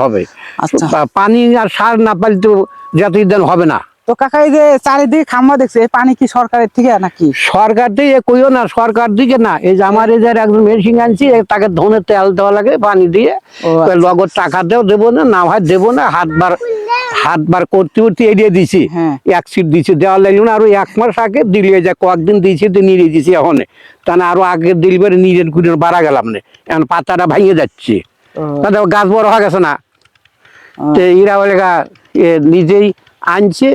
হবে। আচ্ছা পানি আর সার না পাইলে তো জাতীয় উদ্যান হবে না। তো কাকা এই যে চারিদিকে খাম্বা দেখছে, এই পানি কি সরকারের থেকে নাকি? সরকার থেকে কইও না, সরকার দিকে না, এই যে আমার এই যে একজন মেশিন আনছি, তাকে ধনে তেল দেওয়া লাগে পানি দিয়ে, ও আচ্ছা। লগত টাকা দেবো না, না হয় দেবো না, হাতবার করতে করতে এড়িয়ে দিছি। হ্যাঁ। এক সিট দিছি, দেওয়া লাগলো না, আরো 1 মাস আগে দিলে যা কয়েকদিন দিয়েছি তো নিয়ে দিছি এখন, তা না আরো আগে দিল নিজের কুড়ির বাড়া গেলাম না, এখন পাতাটা ভেঙে যাচ্ছে, তাদের গাছ বড় হয়ে গেছে না। তো এরা বলে নিজেই আনছে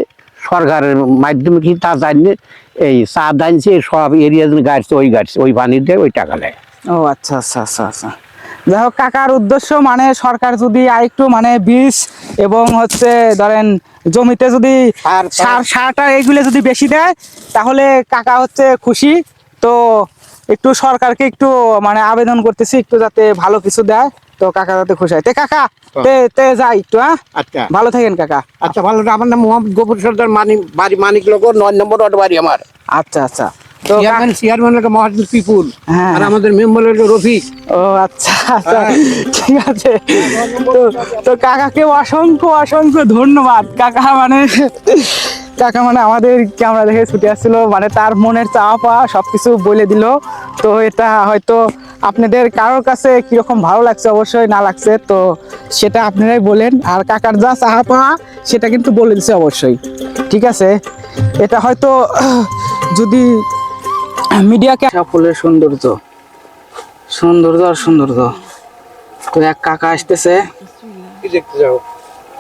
সরকারের মাধ্যমে, কি তা জানিয়ে এই চাঁদ আনছে, সব এরিয়া গাড়ছে, ওই পানি দিয়ে ওই টাকা নেয়। ও আচ্ছা আচ্ছা আচ্ছা আচ্ছা। যাই হোক, কাকার উদ্দেশ্য মানে সরকার যদি আরেকটু মানে বীজ এবং হচ্ছে ধরেন জমিতে যদি সারটা এইগুলো যদি বেশি দেয়, তাহলে কাকা হচ্ছে খুশি। তো একটু সরকারকে একটু মানে আবেদন করতেছি একটু যাতে ভালো কিছু দেয়, তো কাকা যাতে খুশি হয়। তে কাকা তে যাই একটু, হ্যাঁ আচ্ছা ভালো থাকেন কাকা। আচ্ছা ভালো। আমার নাম মোহাম্মদ গফুর সর্দার, বাড়ি মানিক নগর, 9 নম্বর ওয়ার্ড বাড়ি আমার। আচ্ছা আচ্ছা। তো চেয়ারম্যান মহাজুর পিপুল, হ্যাঁ, আর আমাদের মেম্বার হলো রফিক। ও আচ্ছা আচ্ছা, ঠিক আছে। তো তো কাকাকে অসংখ্য অসংখ্য ধন্যবাদ। কাকা মানে আমাদের ক্যামেরা দেখে ছুটে আসছিল, মানে তার মনের চাওয়া পাওয়া সবকিছু বলে দিল। তো এটা হয়তো আপনাদের কারোর কাছে কিরকম ভালো লাগছে, অবশ্যই না লাগছে তো সেটা আপনারাই বলেন। আর কাকার যা চাওয়া পাওয়া সেটা কিন্তু বলে দিচ্ছে অবশ্যই, ঠিক আছে। এটা হয়তো যদি মিডিয়াকে ফুলের সৌন্দর্য আর সৌন্দর্য। তো এক কাকা আসতেছে,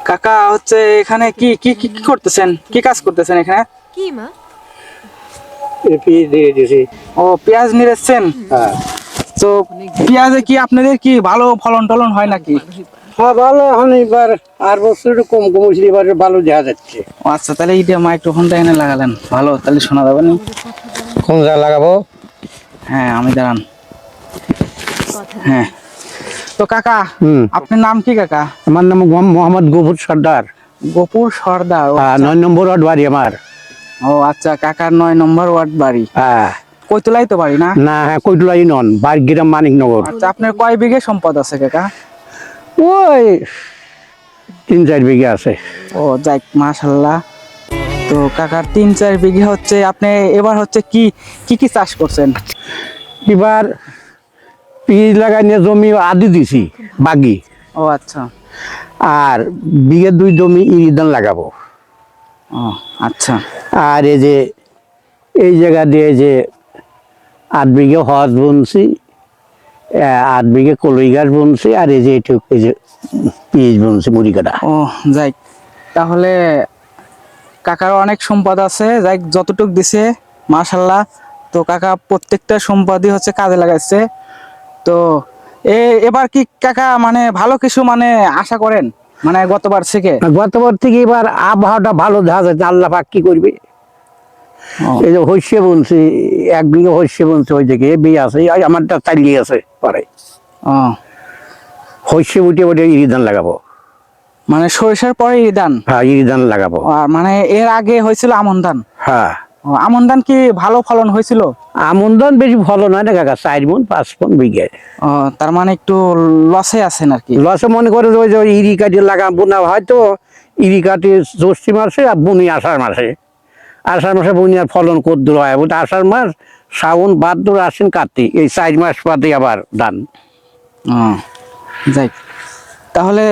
কাকা হচ্ছে এখানে কি কি কি করতেছেন, কি কাজ করতেছেন এখানে? কি মা? ও পেঁয়াজ নিয়েছেন। তো পেঁয়াজে কি আপনাদের কি ভালো ফলন টলন হয় নাকি? হ্যাঁ ভালো, এখন এবার আর বছর কম কম হয়েছিল, এবার ভালো দেখা যাচ্ছে। আচ্ছা, তাহলে এই মাইক্রোফোনটা এনে লাগালেন ভালো, তাহলে শোনা যাবে না। কোন জায়গা লাগাবো? হ্যাঁ আমি দাঁড়ান। হ্যাঁ, তো কাকা আপনার নাম কি কাকা? আমার নাম মোহাম্মদ গফুর সর্দার। গফুর সর্দার, 9 নম্বর ওয়ার্ড বাড়ি আমার। ও আচ্ছা, কাকার 9 নম্বর ওয়ার্ড বাড়ি। হ্যাঁ, কইতলাই তো বাড়ি না? না, হ্যাঁ কৈতলাই নন, বাড়ি গ্রাম মানিকনগর। আচ্ছা, আপনার কয় বিঘে সম্পদ আছে কাকা? ওই 3-4 বিঘা আছে। ও যাক, মাশাআল্লাহ। তো কাকার 3-4 বিঘা হচ্ছে, আপনি এবার হচ্ছে কি কি কি চাষ করছেন? এবার পিঁয়াজ লাগাই নিয়ে জমি আদি দিছি বাগি। ও আচ্ছা। আর বিঘে 2 জমি ইরিধান লাগাবো। ও আচ্ছা। আর এই যে এই জায়গা দিয়ে যে 8 বিঘে হজ বুনছি, 8 বিঘে কলই গাছ বুনছি, আর এই যে এটুক এই যে পিঁয়াজ বুনছি, মুড়ি কাটা। ও যাই, তাহলে কাকার অনেক সম্পদ আছে, যাই যতটুক দিছে মাশাআল্লাহ। তো কাকা প্রত্যেকটা সম্পদই হচ্ছে কাজে লাগাইছে। তো এবার কি কাকা মানে ভালো কিছু মানে আশা করেন, মানে গতবার থেকে? গতবার থেকে এবার আবহাওয়াটা ভালো দেখা যাচ্ছে, আল্লাহ পাক কি করবে। এই যে হইসে বুনছি, 1 বিঘে হইসে বুনছি, ওই দিকে বিয়ে আছে, আমারটা চালিয়ে আছে পরে। হইসে উঠে উঠে ইরিধান লাগাবো। মানে সরিষার পরে ধান? হ্যাঁ, ইরিধান লাগাবো। মানে এর আগে হয়েছিল আমন ধান? হ্যাঁ। আমন ধান কি ভালো ফলন হয়েছিল? আমন ধান বেশি ফলন হয় না কাকা, 4 মণ 5 মণ বিঘে। তার মানে একটু লসে আছেন আর কি? লসে মনে করে ওই যে ইরি কাটি লাগাবো না, হয়তো ইরি কাটি জ্যৈষ্ঠ মাসে আর বুনি আষাঢ় মাসে। আষাঢ় মাসে বুনি আর ফলন কদ্দুর হয়, ওটা আষাঢ় মাস, শ্রাবণ, ভাদ্র, আশ্বিন, কার্তিক, এই 4 মাস বাদে আবার ধান। যাই, তাহলে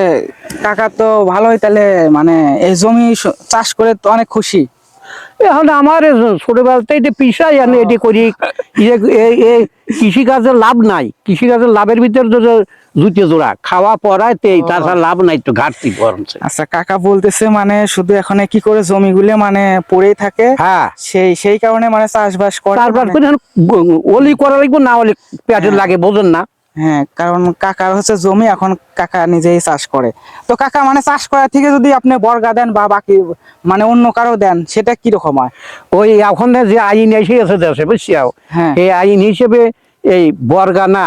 কাকা তো ভালোই, তাহলে মানে এই জমি চাষ করে তো অনেক খুশি। এখন আমার ছোটবেলাতে এটা পিসাই আমি এটি করি। কৃষিকাজের লাভ নাই, কৃষিকাজের লাভের ভিতরে জুতে জোড়া খাওয়া পড়ায়, তাছাড়া লাভ নাই, তো ঘাটতি কমছে। আচ্ছা, কাকা বলতেছে মানে শুধু এখন কি করে জমিগুলো মানে পড়েই থাকে। হ্যাঁ, সেই কারণে মানে চাষবাস করে, চাষবাস করে ওলি করা লাগবে, না হলে পেটের লাগে, বোঝেন না। হ্যাঁ, কারণ কাকার হচ্ছে জমি, এখন কাকা নিজেই চাষ করে। তো কাকা মানে চাষ করার থেকে যদি আপনি বর্গা দেন বা বাকি মানে অন্য কারো দেন, সেটা কিরকম হয়? ওই এখন যে আইন এসে আছে দেশে, বুঝছিও, এই আইন হিসেবে এই বর্গা না,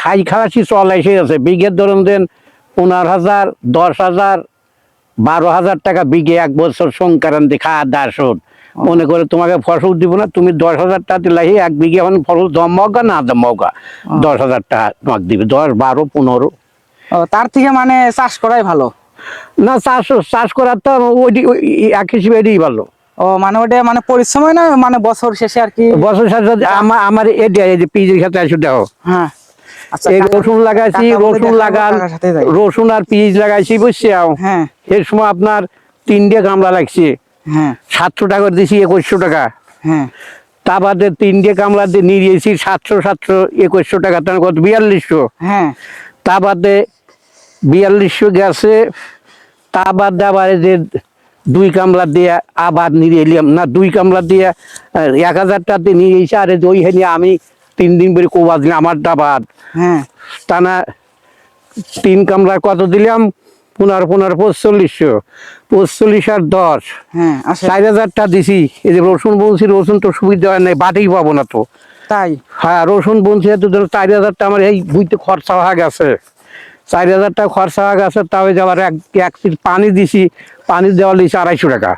খাই খালাসি চল এসে আছে। বিঘের ধরুন দেন 15,000, 10,000, 12,000 টাকা বিঘে, 1 বছর সংক্রান্তি খাওয়া দাওয়া শোধ। মনে করে তোমাকে ফসল দিব না, তুমি 10,000 টাকা দিলে 1 বিঘে এখন ফসল দমগা না দমগা, 10,000 টাকা তোমাকে দিবে, 10, 12, 15। ও তার থেকে মানে চাষ করাই ভালো। না, চাষ চাষ করার তো ওই এক হিসেবে এটাই ভালো। ও মানে ওটা মানে পরিশ্রম হয় না, মানে বছর শেষে আর কি। বছর সাথে আমার এটা এই যে পিজের ক্ষেত্রে আসে দেখো, হ্যাঁ আচ্ছা এই কাকা, রসুন লাগাইছি, কাকা বলে রসুন দেখাবো, লাগান, কাকার সাথে যাই। রসুন আর পিঁয়াজ লাগাইছি বুঝছি। হ্যাঁ এর সময় আপনার 3টে গামলা লাগছে, হ্যাঁ 700 টাকা করে দিয়েছি, 2100 টাকা। হ্যাঁ তা বাদে 3টে গামলা দিয়ে নিয়েছি 700 2100 টাকা, তার কত 4200। হ্যাঁ তা বাদে 4200 গেছে। তা বাদে আবার এই যে 2 গামলা দিয়ে আবার নিয়ে এলাম না, 2 গামলা দিয়ে 1000 টাকা দিয়ে নিয়ে এসে, আরে ওই হেনে আমি 3 দিন করে কোবাদ দিলাম আমার ডাবাদ। হ্যাঁ তা না 3 গামলার কত দিলাম, 15 4500, 45 আর 10, হ্যাঁ আসে 4000 টাকা দিছি। এই যে রসুন বলছি, রসুন তো সুবিধা হয় নাই, বাটেই পাবো না তো। তাই। হ্যাঁ রসুন বলছি তো 4000 টাকা আমার এই বুঝতে খরচা হয়ে গেছে, 4000 টাকা খরচা হয়ে গেছে। তাও যাবার এক সিট পানি দিছি, পানি দেওয়া লিছি 250 টাকা।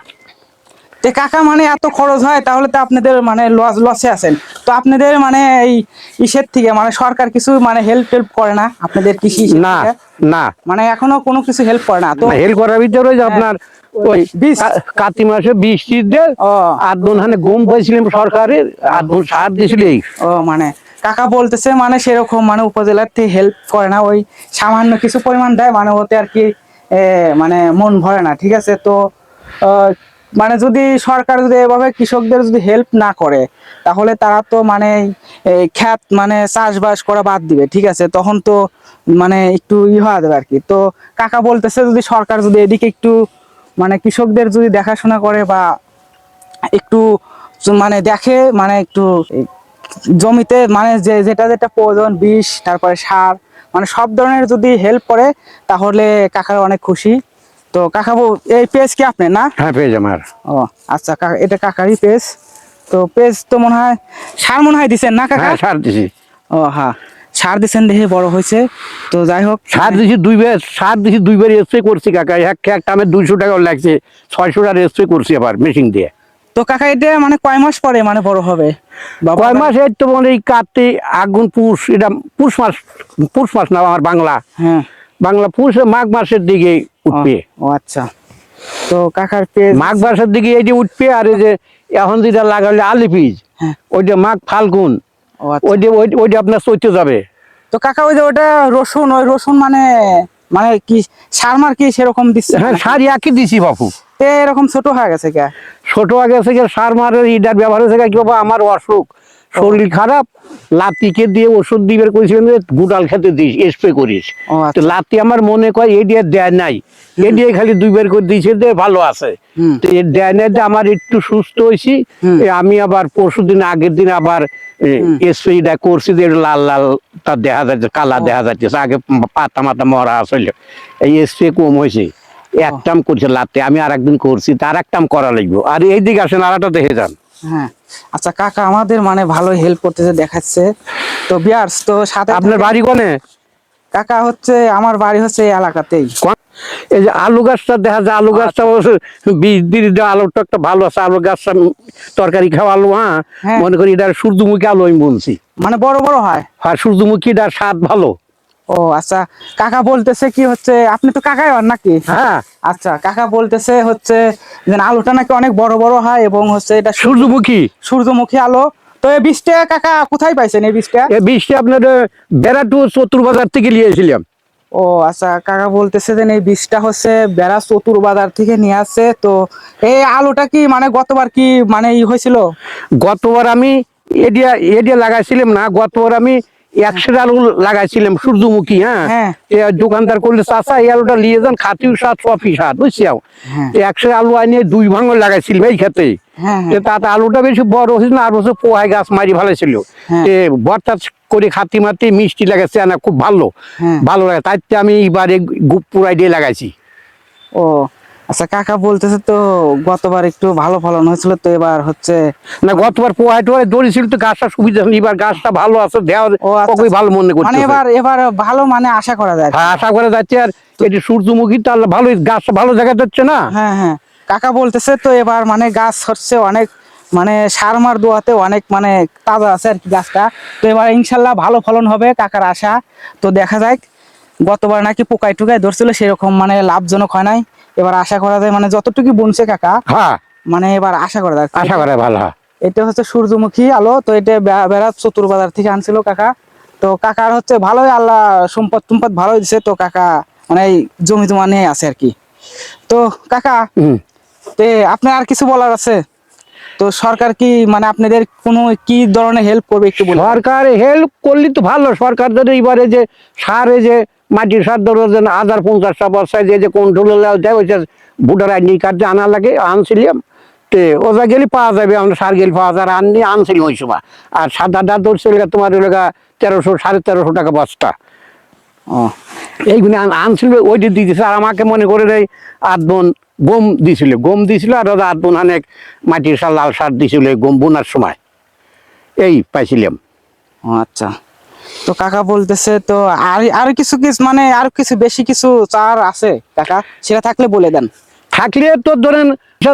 তে কাকা মানে এত খরচ হয়, তাহলে তো আপনাদের মানে লসে আছেন। তো আপনাদের মানে এই ইসের থেকে মানে সরকার কিছু মানে হেল্প করে না আপনাদের কৃষি ইসের না থেকে? না, মানে এখনো কোনো কিছু হেল্প করে না তো? হেল করার ভিতরে ওই যে আপনার ওই বীজ? কার্তিক মাসে বৃষ্টি দিয়ে ও আদন হানে গম পাইছিলাম সরকারের, আদন সার দিয়েছিল। ও মানে কাকা বলতেছে মানে সেরকম মানে উপজেলার থেকে হেল্প করে না, ওই সামান্য কিছু পরিমাণ দেয়, মানে ওতে আর কি মানে মন ভরে না। ঠিক আছে, তো মানে যদি সরকার যদি এভাবে কৃষকদের যদি হেল্প না করে, তাহলে তারা তো মানে খ্যাত মানে চাষবাস করা বাদ দিবে। ঠিক আছে, তখন তো মানে একটু হয়ে যাবে আর কি। তো কাকা বলতেছে যদি সরকার যদি এদিকে একটু মানে কৃষকদের যদি দেখাশোনা করে বা একটু মানে দেখে, মানে একটু জমিতে মানে যেটা যেটা প্রয়োজন, বিষ তারপরে সার, মানে সব ধরনের যদি হেল্প করে, তাহলে কাকার অনেক খুশি। তো কাকা এই পেজ কি আপনার না? হ্যাঁ পেয়ে আমার। ও আচ্ছা কাকা, এটা কাকারই পেজ। তো পেজ তো মনে হয় সার মনে হয় দিচ্ছেন না কাকা? হ্যাঁ সার দিছি। ও হ্যাঁ সার দিচ্ছেন, দেখে বড় হয়েছে। তো যাই হোক, সার দিছি 2 বার, সার দিছি 2 বার স্প্রে করছি কাকা। এক টামে 200 টাকা লাগছে, 600 টাকা স্প্রে করছি আবার মেশিন দিয়ে। তো কাকা এটা মানে কয় মাস পরে মানে বড় হবে? কয় মাস, এই তো মানে এই কার্তিক আগুন পুষ, এটা পুষ মাস, পুষ মাস না আমার বাংলা, হ্যাঁ বাংলা পুষ মাঘ মাসের দিকে উঠবে। ও আচ্ছা, তো কাকার পেজ মাঘ মাসের দিকে এই যে উঠবে। আর এই যে এখন যেটা লাগালে আলি বীজ, হ্যাঁ ওইটা মাঘ ফাল্গুন, ও আচ্ছা। ওইটা আপনার চৈতে যাবে। তো কাকা ওই যে ওটা রসুন, ওই রসুন মানে মানে কি সার মার কি সেরকম দিচ্ছে? হ্যাঁ সার একই দিছি বাপু। এরকম ছোট হয়ে গেছে কে? ছোট আগে থেকে সার মারের ইটার ব্যবহার হয়েছে কি বাবা, আমার অসুখ, শরীর খারাপ, লাতিকে দিয়ে ওষুধ দিবের করেছিলেন যে গুড়াল খেতে দিস, স্প্রে করিস। ও তো আচ্ছা। লাতি আমার মনে কয় এ দিয়ে দেয় নাই, এ দিয়ে খালি 2 বার করে দিয়েছে, দিয়ে ভালো আছে। হুম। তো এর দেয় নাই, দিয়ে আমার একটু সুস্থ হয়েছি। হুম। আমি আবার পরশুদিন আগের দিন আবার স্প্রেটা করছি, যে লাল লাল তার দেখা যাচ্ছে, কালা দেখা যাচ্ছে। আগে পাতা মাথা মরা আসলে, এই স্প্রে কম হয়েছে। একটাম করছে লাতে, আমি আর একদিন করছি, তার একটাম করা লাগবে। আর এইদিকে আসেন, আর একটা দেখে যান। হ্যাঁ আচ্ছা কাকা আমাদের মানে ভালো হেল্প করতেছে দেখাচ্ছে। তো বিয়ার্স, তো সাথে আপনার বাড়ি কোনে? কাকা হচ্ছে আমার বাড়ি হচ্ছে এই এলাকাতেই। এই যে আলু গাছটা দেখা যায়, আলু গাছটা বীজ দিয়ে দেওয়া, আলুটা একটা ভালো আছে। আলু গাছটা তরকারি খাওয়া আলু। হ্যাঁ হ্যাঁ। মনে করি এটা সূর্যমুখী আলু আমি বলছি। মানে বড় বড় হয়? হ্যাঁ সূর্যমুখীটার স্বাদ ভালো। ও আচ্ছা, কাকা বলতেছে কি হচ্ছে, আপনি তো কাকাই হন নাকি? হ্যাঁ আচ্ছা কাকা বলতেছে হচ্ছে যে আলুটা নাকি অনেক বড় বড় হয়, এবং হচ্ছে এটা সূর্যমুখী, সূর্যমুখী আলু। তো এই বীজটা কাকা কোথায় পাইছেন এই বীজটা? এই বীজটা আপনার বেড়াটু চতুর বাজার থেকে নিয়েছিলাম। ও আচ্ছা, কাকা বলতেছে যে এই বীজটা হচ্ছে বেড়া চতুর বাজার থেকে নিয়ে আসছে। তো এই আলুটা কি মানে গতবার কি মানে হয়েছিল? গতবার আমি এডিয়া এডিয়া লাগাইছিলাম না, গতবার আমি 100 আলু লাগাইছিলাম সূর্যমুখী। হ্যাঁ হ্যাঁ। দোকানদার করলে চাষা এই আলুটা নিয়ে যান, খাতিও স্বাদ সফি স্বাদ, বুঝছি। হ্যাঁ। 100 আলু আনিয়ে 2 ভাঙল লাগাইছিলাম এই খেতে। হ্যাঁ। তাতে আলুটা বেশি বড় হয়েছিল না, আর বছর পোহায় গাছ মারি ভালো ছিল। হ্যাঁ। বর্তা করে খাতি মাতি মিষ্টি লাগাচ্ছে না, খুব ভালো, হ্যাঁ। ভালো লাগে। তাই আমি এবারে পুরাই দিয়ে লাগাইছি। ও আচ্ছা, কাকা বলতেছে তো গতবার একটু ভালো ফলন হয়েছিল, তো এবার হচ্ছে না গতবার পোহায় টোহায় দড়িছিল তো গাছটা সুবিধা হয়নি, এবার গাছটা ভালো আছে, দেওয়া ও আচ্ছা, ভালো মনে করছে। মানে এবার ভালো মানে আশা করা যায়। হ্যাঁ আশা করে যাচ্ছে। আর এটি সূর্যমুখী তো আল্লাহ ভালোই, গাছটা ভালো দেখা যাচ্ছে না। হ্যাঁ হ্যাঁ, কাকা বলতেছে তো এবার মানে গাছ হচ্ছে অনেক মানে সার মার দোয়াতে অনেক মানে তাজা আছে আর কি গাছটা। তো এবার ইনশাল্লাহ ভালো ফলন হবে কাকার আশা। তো দেখা যাক। গতবার নাকি পোকায় টুকায় ধরছিল, সেরকম মানে লাভজনক হয় নাই। এবার আশা করা যায় মানে যতটুকু বুনছে কাকা, হ্যাঁ, মানে এবার আশা করা যায়। আশা করে ভালো হয়। এটা হচ্ছে সূর্যমুখী আলো, তো এটা বেড়াত চতুর বাজার থেকে আনছিল কাকা। তো কাকার হচ্ছে ভালোই আল্লাহ সম্পদ টুম্পদ ভালোই দিছে, তো কাকা মানে এই জমি জমা নিয়ে আছে আর কি। তো কাকা, হুম। তে আপনার আর কিছু বলার আছে? তো সরকার কি মানে আপনাদের কোনো কি ধরনের হেল্প করবে একটু বলুন। সরকার হেল্প করলে তো ভালো। সরকার যদি এবারে যে সার, এই যে মাটির সার ধরো যে 1050টা বস্তায় যে কন্ট্রোল দেয়, ওই যে ভোটার আইডি কার্ড যে আনা লাগে, আনছিলাম। তে ওটা গেলে পাওয়া যাবে, আমরা সার গেলে পাওয়া যায়, আনছিলাম ওই সময়। আর সাদাটা ধরছিল তোমার 1300 সাড়ে 1300 টাকা বস্তা। ও এইগুলো আনছিল, ওইটি দিয়েছে। আর আমাকে মনে করে দেয় 8 মণ গম দিছিল, আর ওরা 8 মণ অনেক মাটির সার, লাল সার দিছিল এই গম বোনার সময়। এই পাইছিলাম। ও আচ্ছা। তো কাকা বলতেছে তো আর আর কিছু কিছু মানে আর কিছু বেশি কিছু চার আছে কাকা, সেটা থাকলে বলে দেন। থাকলে তো ধরেন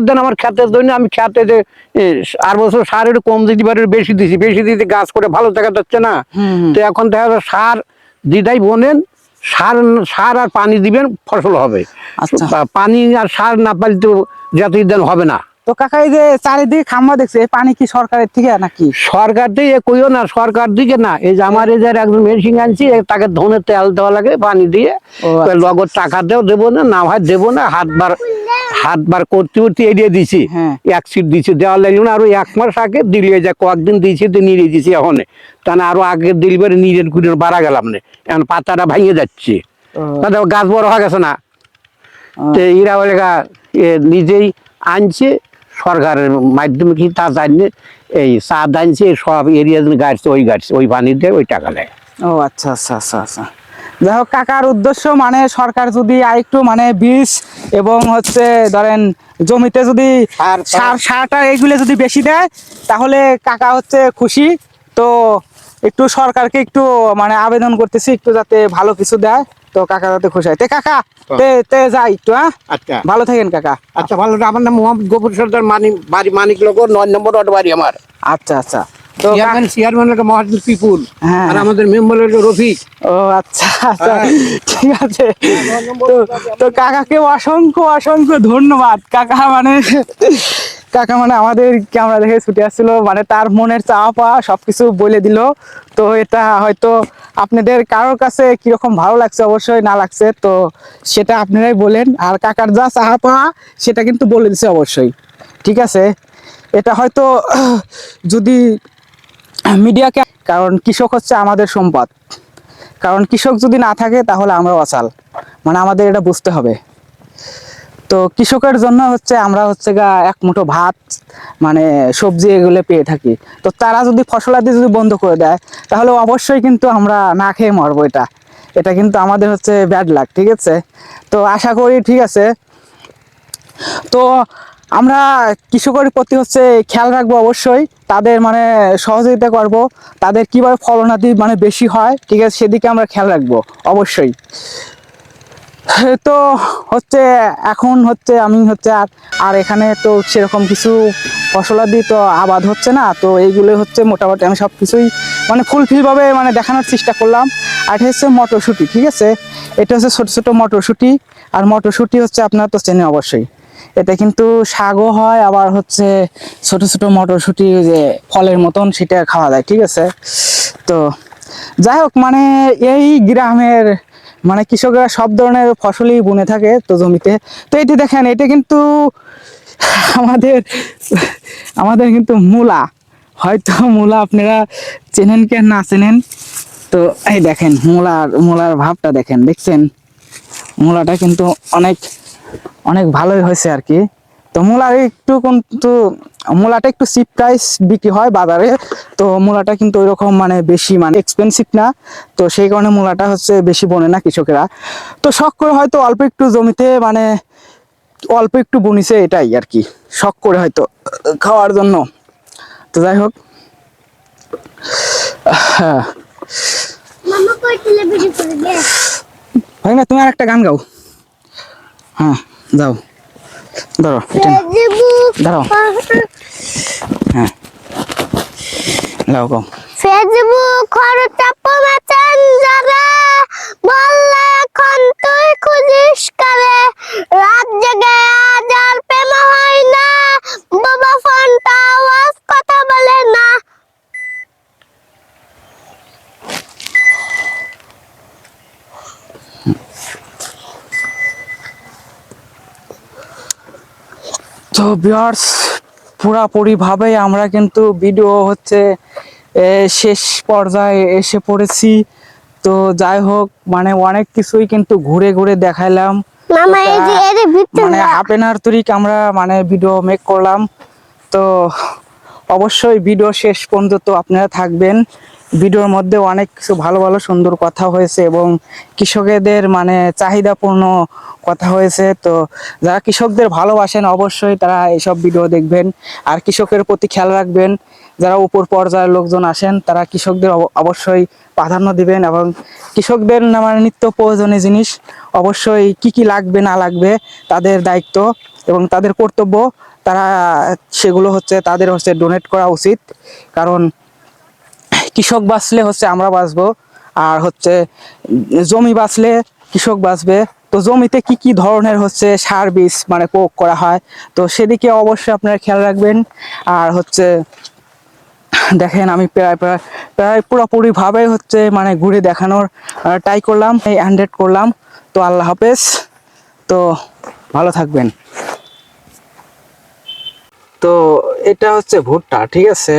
দেন আমার খেতের জন্য, আমি খেতে যে আর বছর সার একটু কম দিতে পারি, বেশি দিতে গাছ করে ভালো দেখা যাচ্ছে না। হুম। তো এখন দেখা যাচ্ছে সার দিদাই বোনেন, সার সার আর পানি দিবেন, ফসল হবে। আচ্ছা। পানি আর সার না পাইলে তো জাতীয় উদ্যান হবে না। তো কাকা এই যে চারিদিকে খাম্বা দেখছে, এই পানি কি সরকারের থেকে নাকি? সরকার দিয়ে কইও না, সরকার দিকে না। এই যে আমার এই যে একজন মেশিন আনছি, তাকে ধনে তেল দেওয়া লাগে পানি দিয়ে। ও আচ্ছা। লগত টাকা দেবো না, না হয় দেবো না। হাতবার করতে করতে এড়িয়ে দিছি। হ্যাঁ। 1 সিট দিছি, দেওয়া লাগলো না। আরো 1 মাস আগে দিলে যায়, কয়েকদিন দিয়েছি তো নিয়ে দিছি এখন। তা না আরো আগে দিলবার নিজের কুড়ি বাড়া গেলাম না, এখন পাতাটা ভাঙে যাচ্ছে। ও। তাতে গাছ বড় হয়ে গেছে না। ও। তো এরা বলে নিজেই আনছে, সরকারের মাধ্যমে কি তা জানি, এই চাঁদ আনছে, সব এরিয়া গাড়ছে, ওই পানি দেয়, ওই টাকা দেয়। ও আচ্ছা আচ্ছা আচ্ছা আচ্ছা। যাই হোক, কাকার উদ্দেশ্য মানে সরকার যদি আরেকটু মানে বীজ এবং হচ্ছে ধরেন জমিতে যদি সারটা এইগুলো যদি বেশি দেয়, তাহলে কাকা হচ্ছে খুশি। তো একটু সরকারকে একটু মানে আবেদন করতেছি একটু যাতে ভালো কিছু দেয়, তো কাকা যাতে খুশি হয়। তে কাকা, তে যাই একটু। হ্যাঁ, আচ্ছা, ভালো থাকেন কাকা। আচ্ছা, ভালো। আমার নাম মোহাম্মদ গফুর সর্দার, বাড়ি মানিক লোক, 9 নম্বর ওয়ার্ড বাড়ি আমার। আচ্ছা আচ্ছা। তো চেয়ারম্যান মহাজুর পিপুল, হ্যাঁ, আর আমাদের মেম্বার হলো রফিক। ও আচ্ছা আচ্ছা, হ্যাঁ। ঠিক আছে। তো তো কাকাকে অসংখ্য অসংখ্য ধন্যবাদ কাকা। মানে কাকা মানে আমাদের ক্যামেরা দেখে ছুটে আসছিল, মানে তার মনের চাওয়া পাওয়া সবকিছু বলে দিল। তো এটা হয়তো আপনাদের কারোর কাছে কিরকম ভালো লাগছে, অবশ্যই না লাগছে তো সেটা আপনারাই বলেন। আর কাকার যা চাওয়া পাওয়া সেটা কিন্তু বলে দিছে অবশ্যই, ঠিক আছে। এটা হয়তো যদি মিডিয়াকে, কারণ কৃষক হচ্ছে আমাদের সম্পদ, কারণ কৃষক যদি না থাকে তাহলে আমরা অচল, মানে আমাদের এটা বুঝতে হবে। তো কৃষকের জন্য হচ্ছে আমরা হচ্ছে এক মুঠো ভাত মানে সবজি এগুলো পেয়ে থাকি। তো তারা যদি ফসলাদি যদি বন্ধ করে দেয়, তাহলে অবশ্যই কিন্তু আমরা না খেয়ে মরবো। এটা কিন্তু আমাদের হচ্ছে ব্যাড লাক, ঠিক আছে। তো আশা করি ঠিক আছে। তো আমরা কৃষকের প্রতি হচ্ছে খেয়াল রাখবো অবশ্যই, তাদের মানে সহযোগিতা করব, তাদের কিভাবে ফলনাদি মানে বেশি হয়, ঠিক আছে, সেদিকে আমরা খেয়াল রাখবো অবশ্যই। তো হচ্ছে এখন হচ্ছে আমি হচ্ছে আর এখানে তো সেরকম কিছু ফসলাদি তো আবাদ হচ্ছে না, তো এইগুলো হচ্ছে মোটামুটি আমি সব কিছুই মানে ফুলফিলভাবে মানে দেখানোর চেষ্টা করলাম। আর এটা হচ্ছে মটরশুঁটি, ঠিক আছে। এটা হচ্ছে ছোটো ছোটো মটরশুঁটি। আর মটরশুঁটি হচ্ছে আপনারা তো চেনেন অবশ্যই, এটা কিন্তু শাকও হয়, আবার হচ্ছে ছোট ছোট মটরশুঁটি যে ফলের মতন সেটা খাওয়া যায়, ঠিক আছে। তো যাই হোক, মানে এই গ্রামের মানে কৃষকরা সব ধরনের ফসলই বুনে থাকে তো জমিতে। তো এটি দেখেন, এটা কিন্তু আমাদের আমাদের কিন্তু মূলা, হয়তো মূলা আপনারা চেনেন কি না চেনেন। তো এই দেখেন মূলার ভাবটা দেখছেন, মূলাটা কিন্তু অনেক অনেক ভালোই হয়েছে আর কি। তো মূলার একটু কিন্তু মূলাটা একটু চিপ প্রাইস বিক্রি হয় বাজারে, তো মূলাটা কিন্তু ওইরকম মানে বেশি মানে এক্সপেন্সিভ না, তো সেই কারণে মূলাটা হচ্ছে বেশি বনে না কৃষকেরা। তো শখ করে হয়তো অল্প একটু জমিতে মানে অল্প একটু বুনিছে, এটাই আর কি, শখ করে হয়তো খাওয়ার জন্য। তো যাই হোক, হয় না, তুমি আর একটা গান গাও। হ্যাঁ, যাও, ধরো এটা ধরো। হ্যাঁ, লাও গো। ফেসবুক খরচ চাপ মাচান জায়গা বললে তো ভিউয়ার্স, পুরাপুরিভাবে আমরা কিন্তু ভিডিও হচ্ছে শেষ পর্যায়ে এসে পড়েছি। তো যাই হোক, মানে অনেক কিছুই কিন্তু ঘুরে ঘুরে দেখাইলাম। মামা এই যে এর ভিতরে মানে হাফ এন আওয়ার তরিক আমরা মানে ভিডিও মেক করলাম। তো অবশ্যই ভিডিও শেষ পর্যন্ত আপনারা থাকবেন। ভিডিওর মধ্যে অনেক কিছু ভালো ভালো সুন্দর কথা হয়েছে এবং কৃষকদের মানে চাহিদাপূর্ণ কথা হয়েছে। তো যারা কৃষকদের ভালোবাসেন অবশ্যই তারা এইসব ভিডিও দেখবেন আর কৃষকের প্রতি খেয়াল রাখবেন। যারা উপর পর্যায়ের লোকজন আসেন তারা কৃষকদের অবশ্যই প্রাধান্য দিবেন এবং কৃষকদের মানে নিত্য প্রয়োজনীয় জিনিস অবশ্যই কি কি লাগবে না লাগবে তাদের দায়িত্ব এবং তাদের কর্তব্য, তারা সেগুলো হচ্ছে তাদের হচ্ছে ডোনেট করা উচিত। কারণ কৃষক বাঁচলে হচ্ছে আমরা বাঁচবো, আর হচ্ছে জমি বাঁচলে কৃষক বাঁচবে। তো জমিতে কি কি ধরনের হচ্ছে সার বীজ মানে প্রয়োগ করা হয়, তো সেদিকে অবশ্যই আপনারা খেয়াল রাখবেন। আর হচ্ছে দেখেন আমি প্রায় পুরোপুরিভাবে হচ্ছে মানে ঘুরে দেখানোর ট্রাই করলাম, 100 করলাম। তো আল্লাহ হাফেজ, তো ভালো থাকবেন। তো এটা হচ্ছে ভুট্টা, ঠিক আছে।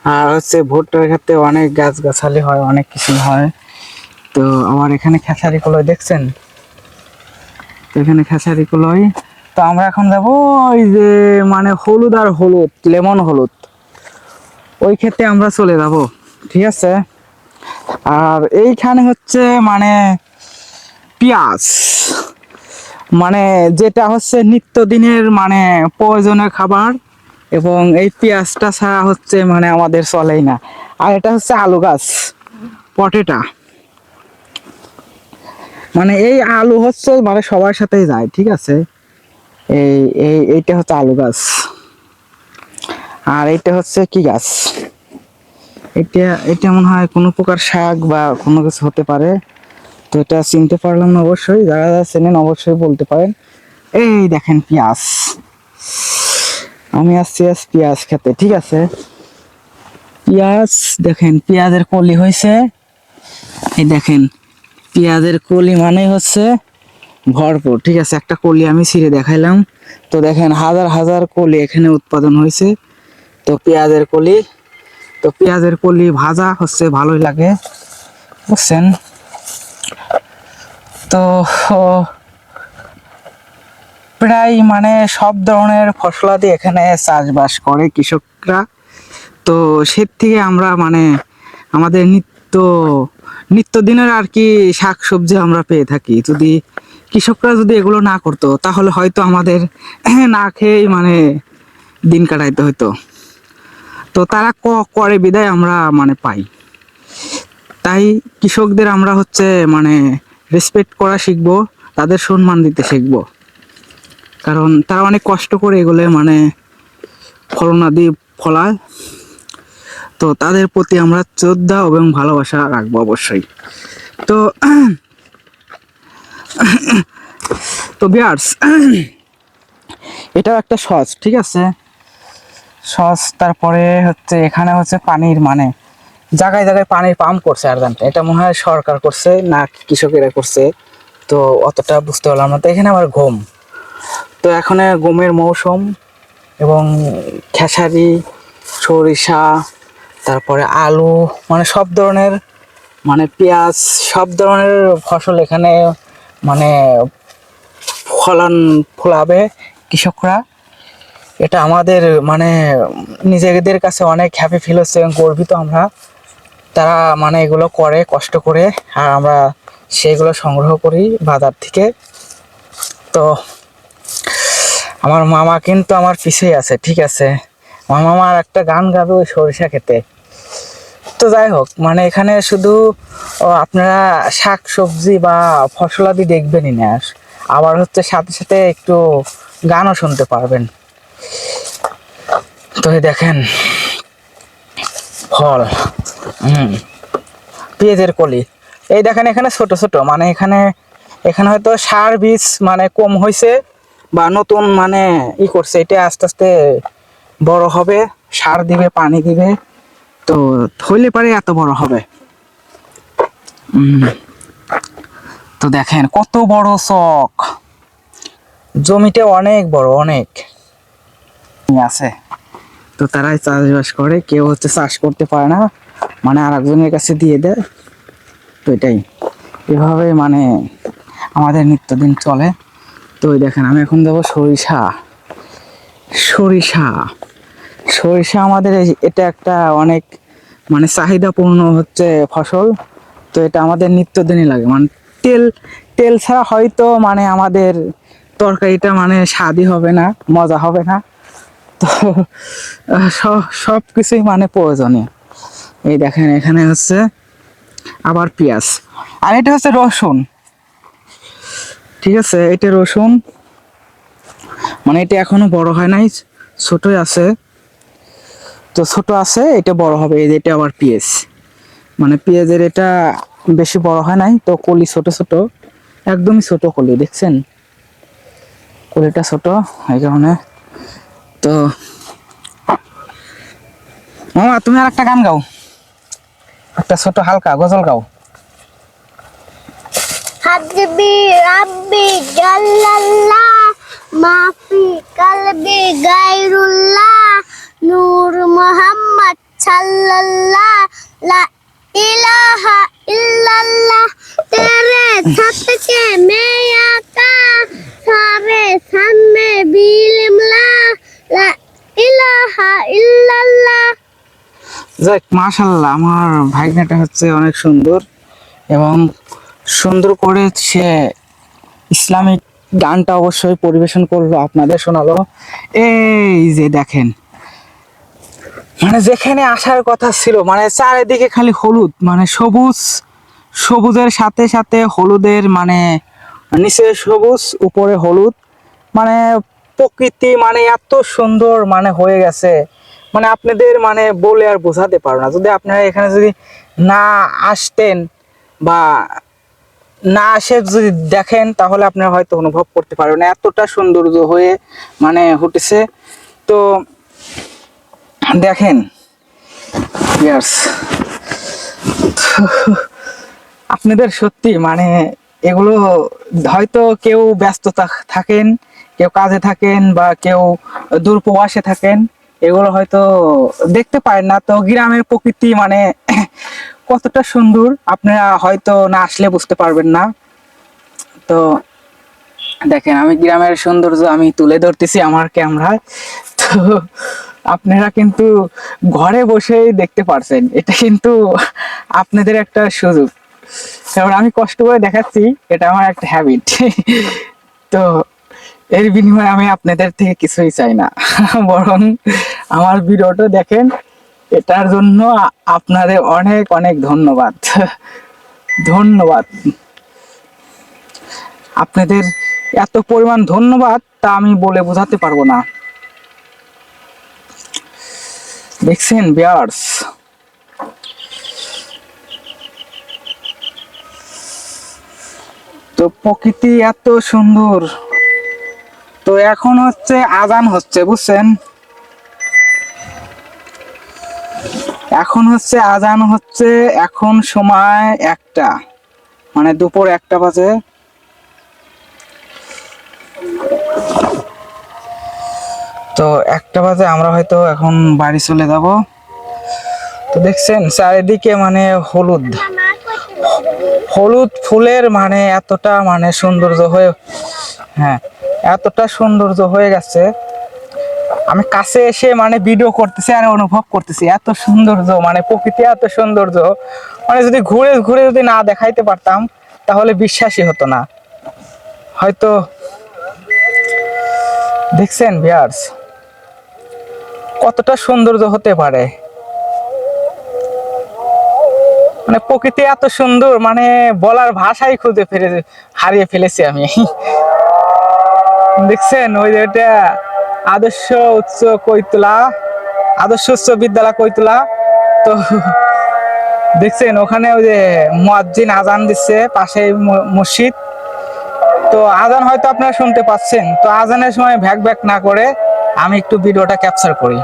আর হচ্ছে ভুট্টার ক্ষেত্রে অনেক গাছগাছালি হয়, অনেক কিছু হয়। তো আমার এখানে খেসারি কলই দেখছেন, তো এখানে খেসারি কলই। তো আমরা এখন যাবো ওই যে মানে হলুদ আর হলুদ, লেমন হলুদ, ওই ক্ষেত্রে আমরা চলে যাব, ঠিক আছে। আর এইখানে হচ্ছে মানে পেঁয়াজ, মানে যেটা হচ্ছে নিত্যদিনের মানে প্রয়োজনীয় খাবার, এবং এই পেঁয়াজটা ছাড়া হচ্ছে মানে আমাদের চলেই না। আর এটা হচ্ছে আলু গাছ, পটেটা, মানে এই আলু হচ্ছে মানে সবার সাথেই যায়, ঠিক আছে। এইটা হচ্ছে আলু গাছ। আর এটা হচ্ছে কি গাছ, এটা এটা মনে হয় কোনো প্রকার শাক বা কোনো কিছু হতে পারে। তো এটা চিনতে পারলাম না, অবশ্যই যারা যারা চেনেন অবশ্যই বলতে পারেন। এই দেখেন পেঁয়াজ, আমি আসছি আজ পেঁয়াজ খেতে, ঠিক আছে। পেঁয়াজ দেখেন, পেঁয়াজের কলি হয়েছে, এই দেখেন পেঁয়াজের কলি মানে হচ্ছে ভরপুর, ঠিক আছে। একটা কলি আমি ছিঁড়ে দেখাইলাম, তো দেখেন হাজার হাজার কলি এখানে উৎপাদন হয়েছে। তো পেঁয়াজের কলি, তো পেঁয়াজের কলি ভাজা হচ্ছে ভালোই লাগে, বুঝছেন। তো প্রায় মানে সব ধরনের ফসলাদি এখানে চাষবাস করে কৃষকরা। তো সে থেকে আমরা মানে আমাদের নিত্যদিনের আর কি শাক সবজি আমরা পেয়ে থাকি। যদি কৃষকরা যদি এগুলো না করতো তাহলে হয়তো আমাদের না খেয়েই মানে দিন কাটাইতে হতো। তো তারা করে বিদায় আমরা মানে পাই। তাই কৃষকদের আমরা হচ্ছে মানে রেসপেক্ট করা শিখবো, তাদের সম্মান দিতে শিখবো। কারণ তারা অনেক কষ্ট করে এগুলো মানে ফলনাদি ফলায়। তো তাদের প্রতি আমরা শ্রদ্ধা এবং ভালোবাসা রাখবো অবশ্যই। তো তো ভিউয়ার্স, এটাও একটা সস, ঠিক আছে, সস। তারপরে হচ্ছে এখানে হচ্ছে পানির মানে জায়গায় জায়গায় পানির পাম্প করছে, আর জানতে এটা মনে হয় সরকার করছে না কৃষকেরা করছে, তো অতটা বুঝতে পারলাম না। তো এখানে আবার গম, তো এখন গমের মৌসুম, এবং খেসারি, সরিষা, তারপরে আলু, মানে সব ধরনের মানে পেঁয়াজ, সব ধরনের ফসল এখানে মানে ফলাবে কৃষকরা। এটা আমাদের মানে নিজেদের কাছে অনেক হ্যাপি ফিল হচ্ছে এবং গর্বিত আমরা। তারা মানে এগুলো করে কষ্ট করে, আর আমরা সেইগুলো সংগ্রহ করি বাজার থেকে। তো আমার মামা কিন্তু আমার পিছেই আছে, ঠিক আছে। আমার মামা আর একটা গান গাবে ওই সরিষা খেতে। তো যাই হোক, মানে এখানে শুধু আপনারা শাক সবজি বা ফসলাদি দেখবেনই না, আবার হচ্ছে সাথে সাথে একটু গানও শুনতে পারবেন। তো এই দেখেন ফল, পেঁয়াজের কলি, এই দেখেন এখানে ছোট ছোট, মানে এখানে হয়তো সার বীজ মানে কম হয়েছে বা নতুন মানে করছে, এটা আস্তে আস্তে বড় হবে, সার দিবে, পানি দিবে, তো হইলে পারে এত বড় হবে। তো দেখেন কত বড় চক, জমিটা অনেক বড়, অনেক। আছে, তো তারাই চাষবাস করে, কেউ হচ্ছে চাষ করতে পারে না, মানে আর একজনের কাছে দিয়ে দেয়। তো এটাই, এভাবে মানে আমাদের নিত্যদিন চলে। তো ওই দেখেন আমি এখন দেবো সরিষা। সরিষা সরিষা আমাদের এটা একটা অনেক মানে চাহিদাপূর্ণ হচ্ছে ফসল। তো এটা আমাদের নিত্যদিনই লাগে, মানে তেল তেল ছাড়া হয়তো মানে আমাদের তরকারিটা মানে স্বাদই হবে না, মজা হবে না। তো সব কিছুই মানে প্রয়োজনীয়। এই দেখেন এখানে হচ্ছে আবার পেঁয়াজ, আর এটা হচ্ছে রসুন। ঠিক আছে, এটা রসুন, মানে এটা এখনো বড় হয় নাই, ছোটই আছে। তো ছোট আছে, এটা বড় হবে। এই যে এটা আবার পেঁয়াজ, মানে পেঁয়াজের এটা বেশি বড় হয় নাই, তো কলি ছোট ছোট, একদমই ছোট কলি, দেখছেন কলিটা ছোট এই কারণে। তো মামা তুমি আর একটা গান গাও, একটা ছোট হালকা গজল গাও। হাসবি রাব্বি জাল্লাল্লাহ মাফি কলবি গায়রুল্লাহ নূর মুহাম্মদ সাল্লাল্লাহ লা ইলাহা ইল্লাল্লাহ तेरे छत के मैं आका सारे सन में बिलिमला ला इलाहा इल्लल्लाह। যাক মাশাআল্লাহ, আমার ভাগ্নেটা হচ্ছে অনেক সুন্দর, এবং সুন্দর করে সে ইসলামিক গানটা অবশ্যই পরিবেশন করলো, আপনাদের শোনালো। এই যে দেখেন, মানে যেখানে আসার কথা ছিল, মানে চারিদিকে খালি হলুদ, মানে সবুজ, সবুজের সাথে সাথে হলুদের, মানে নিচে সবুজ উপরে হলুদ, মানে প্রকৃতি মানে এত সুন্দর মানে হয়ে গেছে, মানে আপনাদের মানে বলে আর বোঝাতে পারো না। যদি আপনারা এখানে যদি না আসতেন বা না আসে যদি দেখেন, তাহলে আপনারা হয়তো অনুভব করতে পারবেন এতটা সৌন্দর্য হয়ে মানে উঠেছে। তো দেখেন ইয়ার্স, আপনাদের সত্যি মানে এগুলো হয়তো কেউ ব্যস্ত থাকেন, কেউ কাজে থাকেন, বা কেউ দূর প্রবাসে থাকেন, এগুলো হয়তো দেখতে পারেন না। তো গ্রামের প্রকৃতি মানে কতটা সুন্দর আপনারা হয়তো না আসলে বুঝতে পারবেন না। তো দেখেন আমি গ্রামের সৌন্দর্য আমি তুলে ধরতেছি আমার ক্যামেরায়, তো আপনারা কিন্তু ঘরে বসেই দেখতে পারছেন, এটা কিন্তু আপনাদের একটা সুযোগ, কারণ আমি কষ্ট করে দেখাচ্ছি, এটা আমার একটা হ্যাবিট। তো এর বিনিময়ে আমি আপনাদের থেকে কিছুই চাই না, বরং আমার ভিডিওটা দেখেন, এটার জন্য আপনাদের অনেক অনেক ধন্যবাদ। ধন্যবাদ আপনাদের, এত পরিমাণ ধন্যবাদ তা আমি বলে বোঝাতে পারবো না। দেখছেন ভিউয়ার্স, তো প্রকৃতি এত সুন্দর। তো এখন হচ্ছে আজান হচ্ছে, বুঝছেন, এখন হচ্ছে আজান হচ্ছে, এখন সময় 1টা, মানে দুপুর 1টা বাজে। তো 1টা বাজে, আমরা হয়তো এখন বাড়ি চলে যাব। তো দেখছেন চারিদিকে মানে হলুদ, হলুদ ফুলের মানে এতটা মানে সৌন্দর্য হয়ে, হ্যাঁ এতটা সৌন্দর্য হয়ে গেছে, আমি কাছে এসে মানে ভিডিও করতেছি আর অনুভব করতেছি এত সৌন্দর্য, মানে প্রকৃতি এত সৌন্দর্য, মানে যদি ঘুরে ঘুরে যদি না দেখাইতে পারতাম তাহলে বিশ্বাসই হতো না হয়তো। দেখছেন ভিউয়ার্স কতটা সৌন্দর্য হতে পারে, মানে প্রকৃতি এত সুন্দর, মানে বলার ভাষাই হারিয়ে ফেলেছি আমি। দেখছেন ওই যে এটা আদর্শ উচ্চ কৈতলা, আদর্শ উচ্চ বিদ্যালয় কৈতলা। তো দেখছেন ওখানে ওই যে মুয়াজ্জিন আজান দিচ্ছে, পাশে মসজিদ। তো আজান হয়তো আপনারা শুনতে পাচ্ছেন, তো আজানের সময় ভ্যাক ভ্যাক না করে আমি একটু ভিডিওটা ক্যাপচার করি।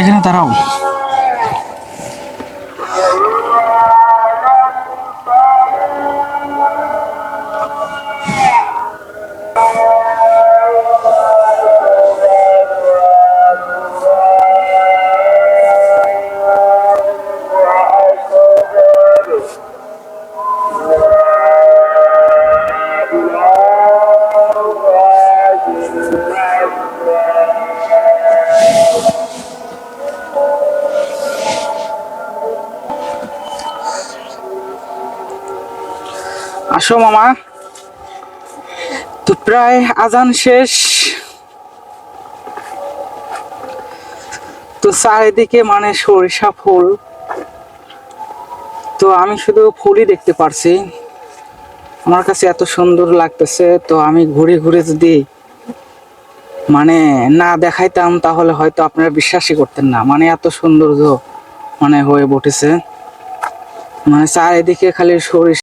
এখানে দাঁড়াও। আসো মামা। তো প্রায় আজান শেষ, তো চারিদিকে মানে সরিষা ফুল, তো আমি শুধু ফুলই দেখতে পারছি, আমার কাছে এত সুন্দর লাগতেছে। তো আমি ঘুরে ঘুরে যদি মানে না দেখাইতাম তাহলে হয়তো আপনারা বিশ্বাসই করতেন না, মানে এত সৌন্দর্য মানে হয়ে উঠেছে, মানে চারিদিকে খালি সরিষা।